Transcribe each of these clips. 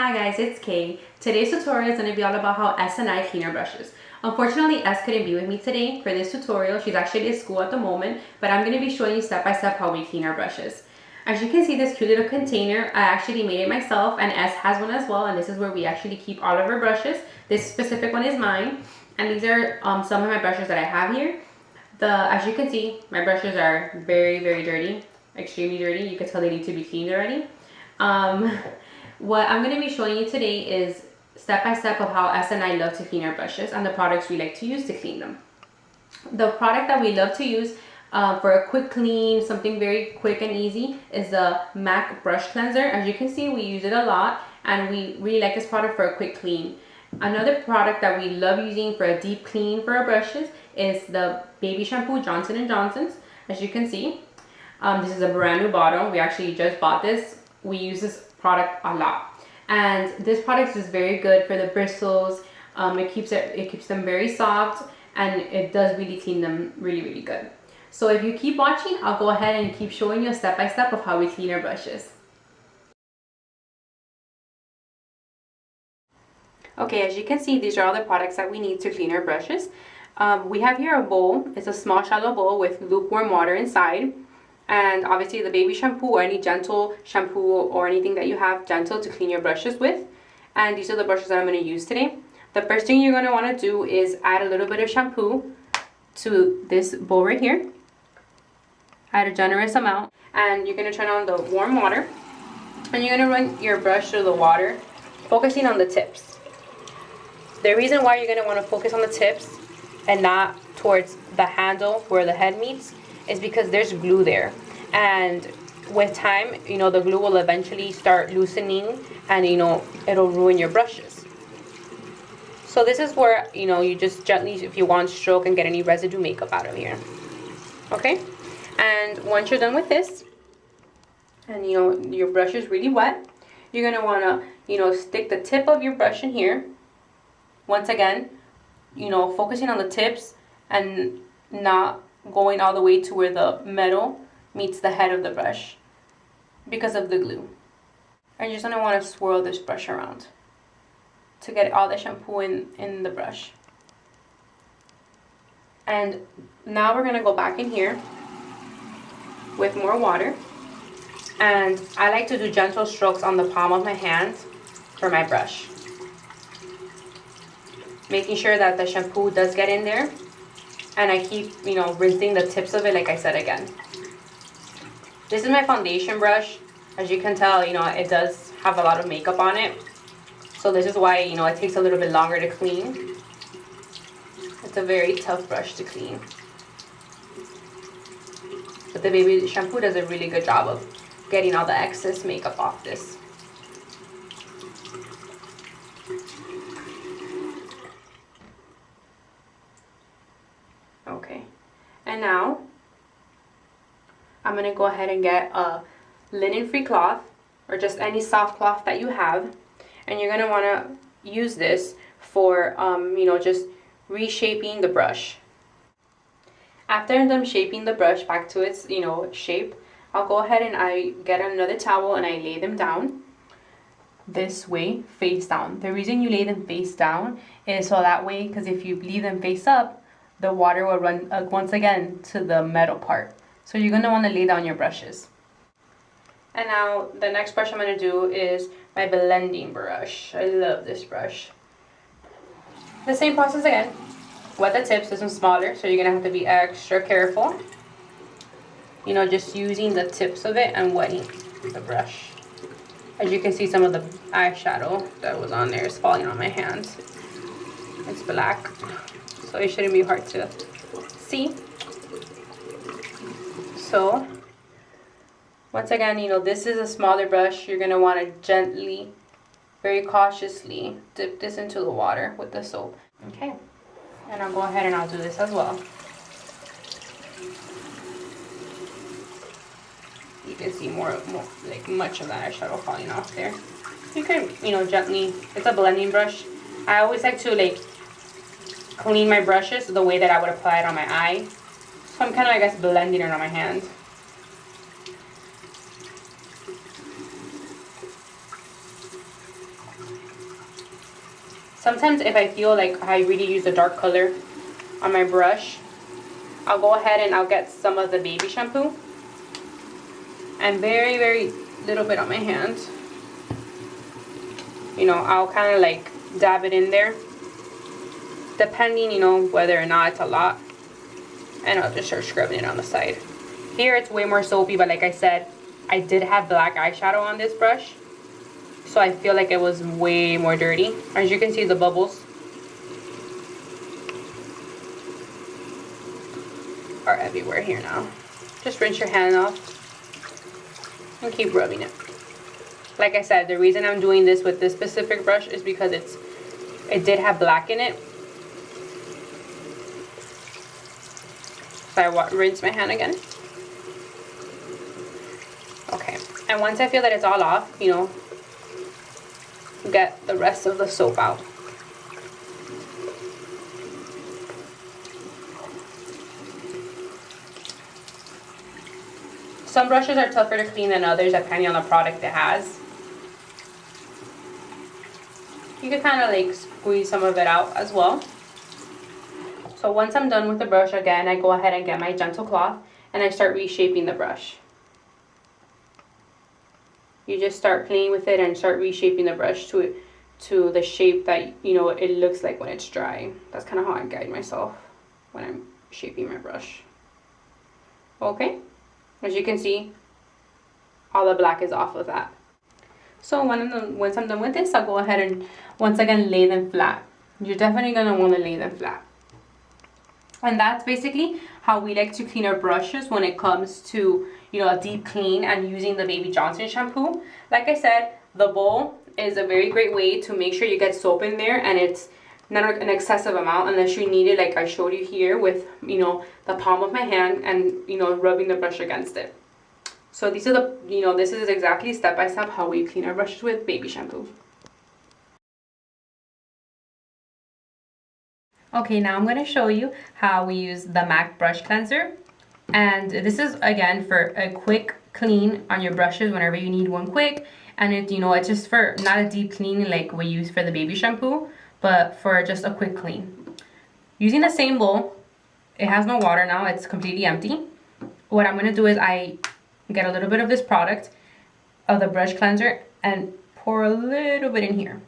Hi guys, it's Kay. Today's tutorial is going to be all about how S and I clean our brushes. Unfortunately, S couldn't be with me today for this tutorial. She's actually at school at the moment, but I'm going to be showing you step by step how we clean our brushes. As you can see, this cute little container, I actually made it myself, and S has one as well, and this is where we actually keep all of our brushes. This specific one is mine, and these are some of my brushes that I have here. As you can see, my brushes are very, very dirty, extremely dirty. You can tell they need to be cleaned already. What I'm going to be showing you today is step by step of how S and I love to clean our brushes and the products we like to use to clean them. The product that we love to use for a quick clean, something very quick and easy, is the MAC brush cleanser. As you can see, we use it a lot and we really like this product for a quick clean. Another product that we love using for a deep clean for our brushes is the baby shampoo Johnson & Johnson's. As you can see, this is a brand new bottle. We actually just bought this. We use this product a lot, and this product is very good for the bristles. It keeps them very soft, and it does really clean them really good. So if you keep watching, I'll go ahead and keep showing you step by step of how we clean our brushes. Okay, as you can see, these are all the products that we need to clean our brushes. We have here a bowl. It's a small shallow bowl with lukewarm water inside. And obviously the baby shampoo or any gentle shampoo or anything that you have gentle to clean your brushes with. And these are the brushes that I'm going to use today. The first thing you're going to want to do is add a little bit of shampoo to this bowl right here. Add a generous amount. And you're going to turn on the warm water. And you're going to run your brush through the water, focusing on the tips. The reason why you're going to want to focus on the tips and not towards the handle where the head meets is because there's glue there, and with time, the glue will eventually start loosening, and it'll ruin your brushes. So this is where you just gently, if you want, stroke and get any residue makeup out of here. Okay, and once you're done with this, and your brush is really wet, you're gonna want to stick the tip of your brush in here. Once again, focusing on the tips and not going all the way to where the metal meets the head of the brush because of the glue. And you're just going to want to swirl this brush around to get all the shampoo in the brush. And now we're going to go back in here with more water. And I like to do gentle strokes on the palm of my hand for my brush, making sure that the shampoo does get in there. And I keep, rinsing the tips of it, like I said again. This is my foundation brush. As you can tell, it does have a lot of makeup on it. So this is why, it takes a little bit longer to clean. It's a very tough brush to clean. But the baby shampoo does a really good job of getting all the excess makeup off this. Okay, and now I'm going to go ahead and get a linen-free cloth or just any soft cloth that you have, and you're going to want to use this for, just reshaping the brush. After I'm done shaping the brush back to its, shape, I'll go ahead and I get another towel and I lay them down this way, face down. The reason you lay them face down is so that way, because if you leave them face up, the water will run once again to the metal part. So you're going to want to lay down your brushes. And now the next brush I'm going to do is my blending brush. I love this brush. The same process again. Wet the tips. This one's smaller, so you're going to have to be extra careful. Just using the tips of it and wetting the brush. As you can see, some of the eyeshadow that was on there is falling on my hands. It's black, so it shouldn't be hard to see. So once again, this is a smaller brush. You're going to want to gently, very cautiously dip this into the water with the soap. Okay, and I'll go ahead and I'll do this as well. You can see more like much of that eyeshadow falling off there. You can, gently, it's a blending brush. I always like to clean my brushes the way that I would apply it on my eye. So I'm kind of, I guess, blending it on my hand. Sometimes if I feel like I really use a dark color on my brush, I'll go ahead and I'll get some of the baby shampoo and very, very little bit on my hand. You know, I'll kind of like dab it in there, depending, you know, whether or not it's a lot. And I'll just start scrubbing it on the side. Here it's way more soapy, but like I said, I did have black eyeshadow on this brush, so I feel like it was way more dirty. As you can see, the bubbles are everywhere here now. Just rinse your hand off and keep rubbing it. Like I said, the reason I'm doing this with this specific brush is because it did have black in it. So I rinse my hand again. Okay, and once I feel that it's all off, you know, get the rest of the soap out. Some brushes are tougher to clean than others depending on the product it has. You can kind of like squeeze some of it out as well. So once I'm done with the brush, again, I go ahead and get my gentle cloth and I start reshaping the brush. You just start playing with it and start reshaping the brush to the shape that, you know, it looks like when it's dry. That's kind of how I guide myself when I'm shaping my brush. Okay, as you can see, all the black is off of that. So once I'm done with this, I'll go ahead and once again lay them flat. You're definitely going to want to lay them flat. And that's basically how we like to clean our brushes when it comes to, you know, a deep clean and using the Baby Johnson shampoo. Like I said, the bowl is a very great way to make sure you get soap in there and it's not an excessive amount unless you need it, like I showed you here with, you know, the palm of my hand and, you know, rubbing the brush against it. So these are the, you know, this is exactly step by step how we clean our brushes with baby shampoo. Okay, now I'm going to show you how we use the MAC brush cleanser. And this is again for a quick clean on your brushes whenever you need one quick. And it, you know, it's just for not a deep clean like we use for the baby shampoo, but for just a quick clean. Using the same bowl, it has no water now, it's completely empty. What I'm going to do is I get a little bit of this product of the brush cleanser and pour a little bit in here.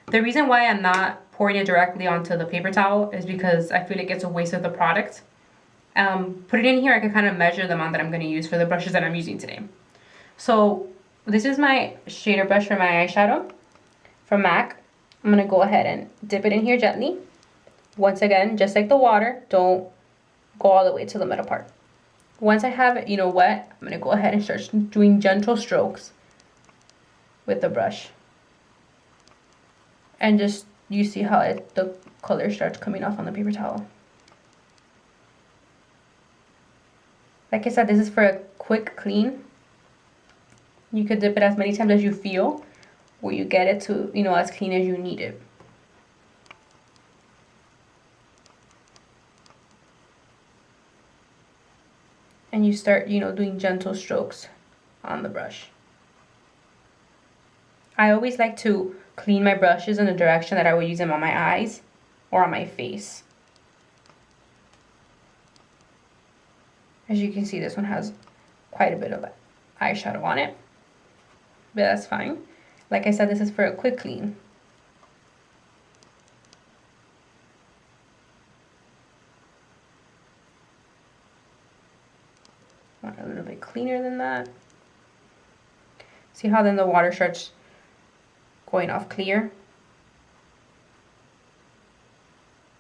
The reason why I'm not pouring it directly onto the paper towel is because I feel like it's a waste of the product. Put it in here, I can kind of measure the amount that I'm going to use for the brushes that I'm using today. So this is my shader brush for my eyeshadow from MAC. I'm going to go ahead and dip it in here gently. Once again, just like the water, don't go all the way to the middle part. Once I have it, you know, wet, I'm going to go ahead and start doing gentle strokes with the brush. And just, you see how the color starts coming off on the paper towel. Like I said, this is for a quick clean. You could dip it as many times as you feel, where you get it to, you know, as clean as you need it. And you start, you know, doing gentle strokes on the brush. I always like to clean my brushes in the direction that I would use them on my eyes or on my face. As you can see, this one has quite a bit of eyeshadow on it, but that's fine. Like I said, this is for a quick clean. Want a little bit cleaner than that. See how then the water starts going off clear?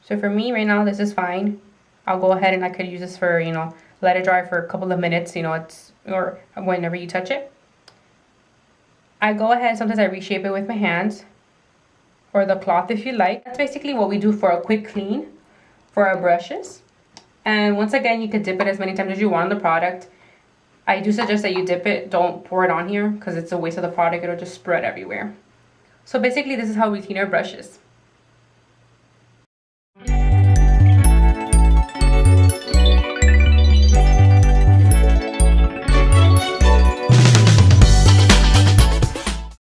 So for me right now, this is fine. I'll go ahead and I could use this for, you know, let it dry for a couple of minutes, you know, it's, or whenever you touch it. I go ahead, sometimes I reshape it with my hands or the cloth if you like. That's basically what we do for a quick clean for our brushes. And once again, you could dip it as many times as you want on the product. I do suggest that you dip it, don't pour it on here because it's a waste of the product, it'll just spread everywhere. So basically this is how we clean our brushes.